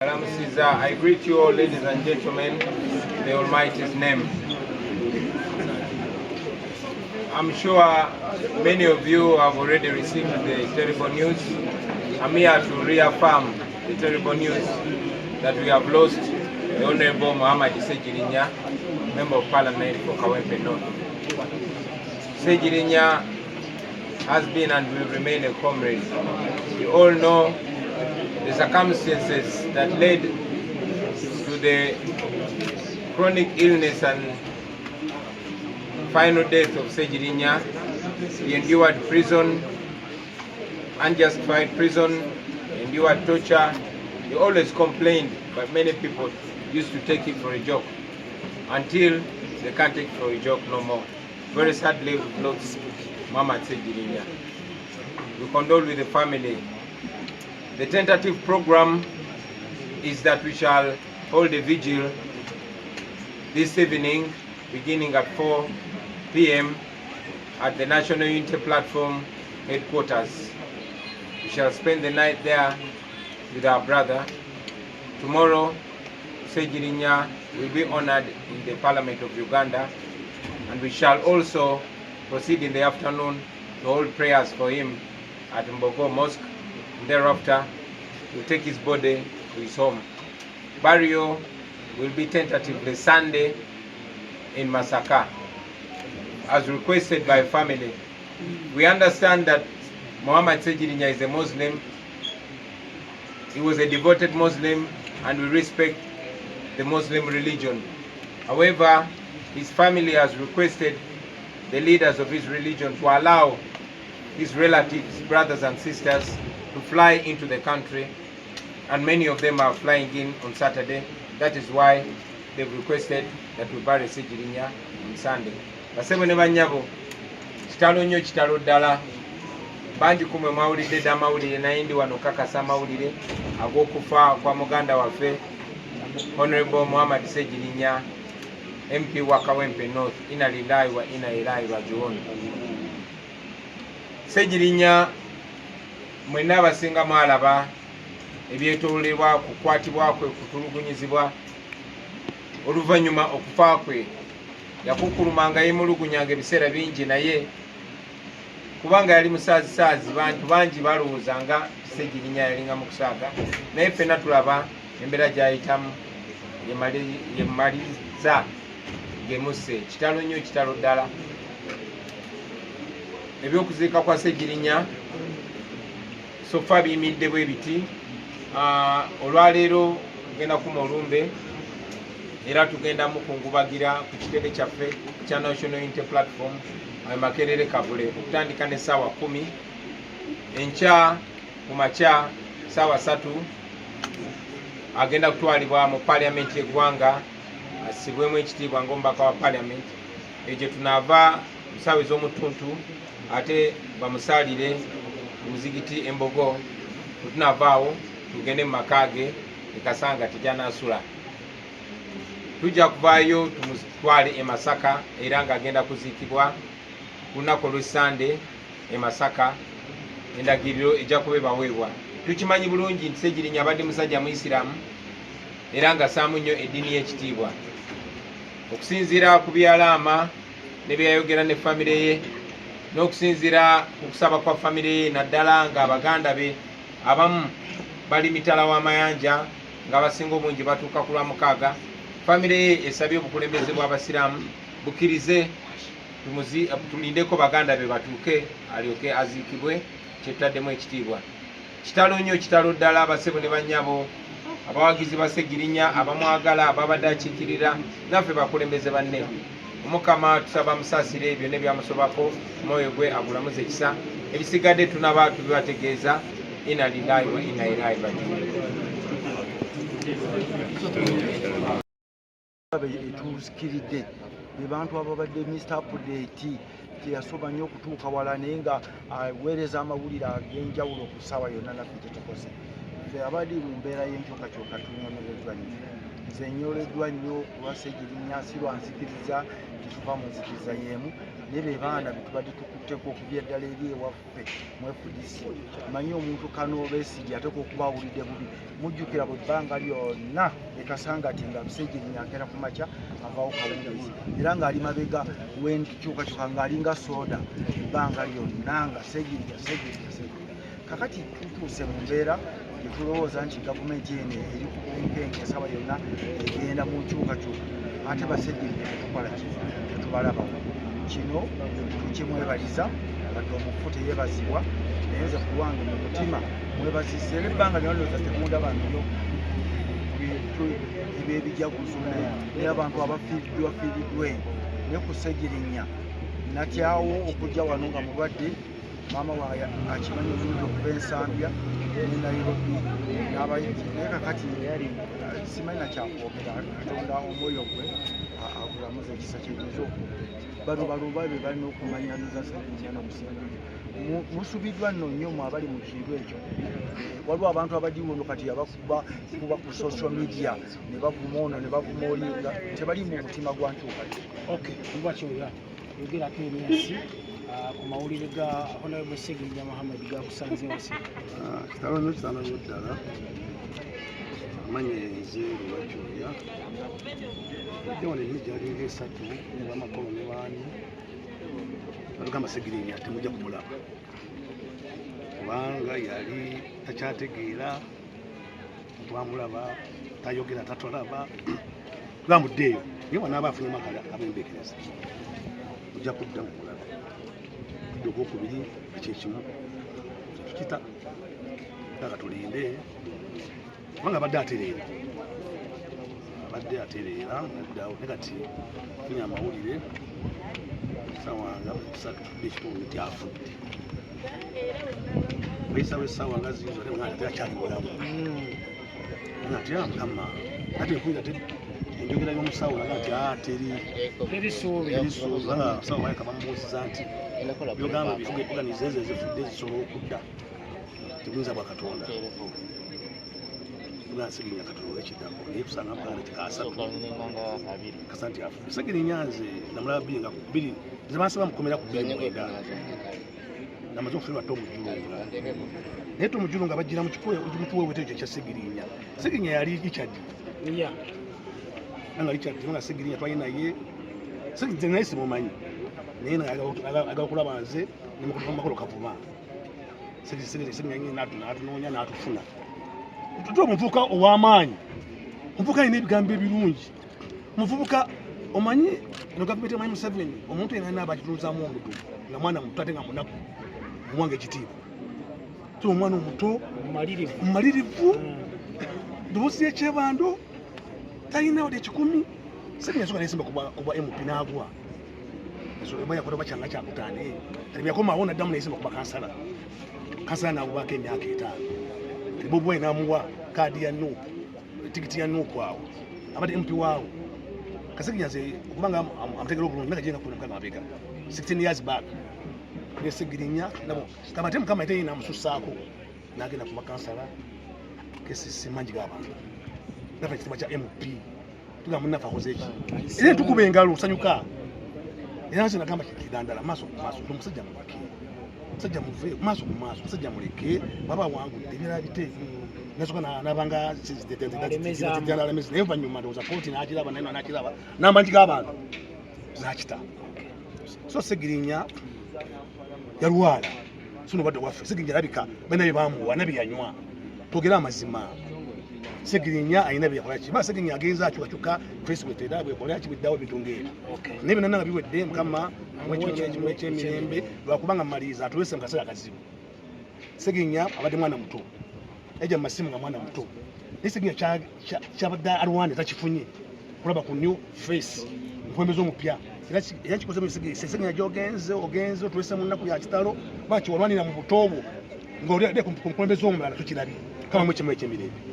I greet you all, ladies and gentlemen, in the Almighty's name. I'm sure many of you have already received the terrible news. I'm here to reaffirm the terrible news that we have lost the Honorable Muhammad Sejirinya, Member of Parliament for Kawempe North. Sejirinya has been and will remain a comrade. You all know the circumstances that led to the chronic illness and final death of Sejirinya. He endured prison, unjustified prison, endured torture. He always complained, but many people used to take it for a joke until they can't take it for a joke no more. Very sadly, we've lost Muhammad Sejirinya. We condole with the family. The tentative program is that we shall hold a vigil this evening beginning at 4 p.m. at the National Unity Platform headquarters. We shall spend the night there with our brother. Tomorrow, Sejirinya will be honored in the Parliament of Uganda, and we shall also proceed in the afternoon to hold prayers for him at Mbogo Mosque. Thereafter, we'll take his body to his home. Burial will be tentatively Sunday in Masaka, as requested by family. We understand that Muhammad Sejirinya is a Muslim. He was a devoted Muslim, and we respect the Muslim religion. However, his family has requested the leaders of his religion to allow his relatives, brothers and sisters, to fly into the country, and many of them are flying in on Saturday. That is why they've requested that we bury Sejirinya on Sunday. Basebo ne banyabo, kitalo nnyo kitalo ddala. Bangi kumwe mawulidde dda mawulire naye ndi wano kakasa mawulire ag'okufa kwa muganda waffe Honorable Muhammad Sejirinya, MP wa Kawempe North. Inna lillahi wa inna ilaihi rajiun. Sejirinya mwenna abasinga mwalaba ebyetoolebwa kukwatibwa kwe, kutulugunyizibwa. Oluvannyuma okufa kwe yakukulumanga yemulugunyanga ebiseera bingi, naye kubanga yali musaazi bantu bangi balowoozanga Sejirinya yalinga mu kusaaga, naye ffenna tulaba embeera gy'ayitamu yemaliza gemuse. Kitalo nnyo, kitalo ddala. Ebyokuziika kwa Sejirinya sofa biyimidde bwe biti. Olwaleero tugenda kumulumbe era tugenda mukungubagira ku kitebe kyaffe kya National Unity Platform Makerere Kabule okutandika ne ssaawa 10 enkya ku makya ssaawa 3 agenda kutwalibwa mu Parliament y'eggwanga assibwemu ekitiibwa ng'omubaka wa Parliament. Egyo tunaava mu ssaawa ez'omutuntu ate bamusaalire mu muzigiti Embogo. Tunaavaawo tugende mu maka ge ekasanga tejanaasula. Tujja kuvaayo tumutwale e Masaka era ng'agenda kuziikibwa ku lunaku olw'Essande e Masaka. Endagiriro ejja kuba ebaweebwa. Tukimanyi bulungi nti Sejirinya abadde musajja Muisiraamu era ng'assaamu nnyo eddiini y'ekitiibwa. Okusinziira ku byalaama ne byayogera ne famire ye, n'okusinziira ku kusaba kwa famire ye, naddala ng'abaganda be abamu bali mitala w'amayanja ng'abasinga obungi batuuka ku Lwamukaaga, famire ye esabye obukulembeze bw'Abasiraamu bukkirize tulindeko baganda be batuuke alyoke aziikibwe kyetaddemu ekitiibwa. Kitalo nnyo, kitalo ddala. Basebo ne bannyabo, abawagizi ba Sejirinya, abamwagala, ababadde akiikirira, naffe bakulembeze banne. Omukama tusaba musaasire ebyo ne byamusobako, omwoyo gwe agulamuze ekisa. Ebisigadde tunaba tubibategeeza. Inna lillahi wa inna ilaihi rajiun. Etuusikiridde be bantu ababadde Mr. Update teyasoba nnyo okutuuka wala naye nga aweereza amawulire ag'enjawulo ku ssaawa yonna naffe gye tukoze. nze abadde mu mbeera y'enkyukakyuka tunyonoleddwa nnyo nze nyoleddwa nnyo kuba Ssegirinya si lwanzikiriza tetuva mu nzikiriza y'emu naye be baana be tubadde tukutteko okubya eddala eri ewaffe mu FDC manyi omuntu Kano Besigye ateeka okuba awulidde bubi mujjukira bwe bbanga lyonna ekasangati nga Ssegirinya akeera ku makya avaawo kawungeezi era ng'ali mabega w'enkyukakyuka ng'alinga sooda ebbanga lyonna nga Ssegirinya kakati tutuuse mu mbeera tulowooza nti gavumenti eno eri ku bunkenke esaba yonna egenda mu nkyukakyuka ate Bassegirinya tetukola ki tetubalabawo kino tukimwebaliza badde omufu teyeebazibwa naye nze ku lwange mu mutima mwebazizza era ebbanga lyonalooza temundaba nnyo ebyebijaguzo naye abantu abafiiriddwa naye ku Ssegirinya natyawo okujja wano nga mulwadde maama waaya akimanyi obulungi okuva ensambya ne Nairobi n'abayinzi naye kakati simanyi nakyakwogera Katonda omwoyo gwe agulamuza ekisa kyenyinza bano baluba be balina okumanyanuza Ssegirinya n'omusingi musubiddwa nno nnyo mu abali mu kintu ekyo waliwo abantu abadiwono kati abakuba ku social media ne bavuma ono ne bavuma oli nga tebali mu mutima gwa nkyukakyuka lwakyoya yogerako emyasi ku mawulire ga Honorable Ssegirinya Muhammad gakusanze wasi kitalo nnyo ddala amanya nze lwakyoya ojja wano emiri gyalinga esatu nebamakolo ne baani batugamba Ssegirinya temujja kumulaba kubanga yali takyategeera twamulaba tayogera tatulaba twamuddeeyo naye wanaaba afunyemu abembekereza ojja kudda mumulaba ogwokubiri ekyekimu tukita kaka tulinde kubanga abadde atereera naddawo ne kati tunya amawulire sawanga bisatu ekitundu nti afudde bayisawo essaawa nga ziizo ate mwana teyakyali mulamu ati Mukama ate nkuira enjogera y'omusawo naga nti terisuuba sawa waika bamubuuziza nti byogamba bifuga epuganiza ezo ezifudde zisobola okudda tebuyinza bwa Katonda Ssegirinya Katonda ekiddako naye kusanga mukanda kikasatu kasa nti afudde Ssegirinya nze namulaba bbiri nga ku bbiri nze bansaba mukomera ku 29 namaze okufiirwa Omujulunga naye Omujulunga bajjira mu kiweweto ekyo ekya Ssegirinya yali Richard nga Richard nga Ssegirinya twali naye Ssegirinya naye simumanyi naye agala okulaba nze nemumakolo kavuma Ssegirinya n'atunoonya n'atufuna tutuwa omuvubuka ow'amaanyi omuvubuka alina ebigambo ebirungi omuvubuka omanyi eno gavumenti emanyi Museveni omuntu yenna naaba akitunuzaamu omutu nga mwana muto ate nga munaku omuwanga ekitiibwa so omwana omuto mumalirivu ddoboozi y'ekyebando talina wadde 10 Ssegirinya soka nesimba kuba MP n'agwa yakola bakyanga kyakutaane yakomawo naddamu nesimba kuba kansala n'abubako emyaka 5 Bobi Wine n'amuwa kaadi ya Nuupu tikiti ya Nuupu awo abadde MP waawo Ssegirinya nze okubanga amutegera obulungi naga genda kubona mukama mabega 16 years back ne Ssegirinya nabo kabate mukama ate namusussaako n'agenda kuba kansala kesisi mangi g'abantu nafa ekitiibwa kya MP tugamba munnafe akoze eki era tukuba engalo osanyuka era nze nagamba kidandala maaso ku maaso omusajja muleke musajja muve maaso ku maaso musajja muleke baba wangudde ebirala bite nasoka nabanga naye oluvannyuma ndowooza kooti n'akiraba naye n'akiraba n'amangi g'abantu n'akita so Ssegirinya yalwala sino badde waffe Ssegirinya alabika balina bye bamuwa nabye yanywa twogera amazima Ssegirinya alina bye yakola ki Ssegirinya agenza akyukakyuka Facebook era bwekola ki biddawo ebintu ng'ebyo naye byonna nga biwedde Mukama mu ekyemirembe lwakubanga mmaliriza atuweese mu kaseera akazibu Ssegirinya abadde mwana muto ejja mu masimu nga mwana muto naye Ssegirinya kyabadde alwanira takifunye kulaba ku new face mukulembeze omupya era kikoze mu Ssegirinya gy'ogenze otuweese mu nnaku ya kitalo lwaki walwanira mu buto bwo ng'oli ku mukulembeze omulala tukirabye kama mu ekyemu ekyemirembe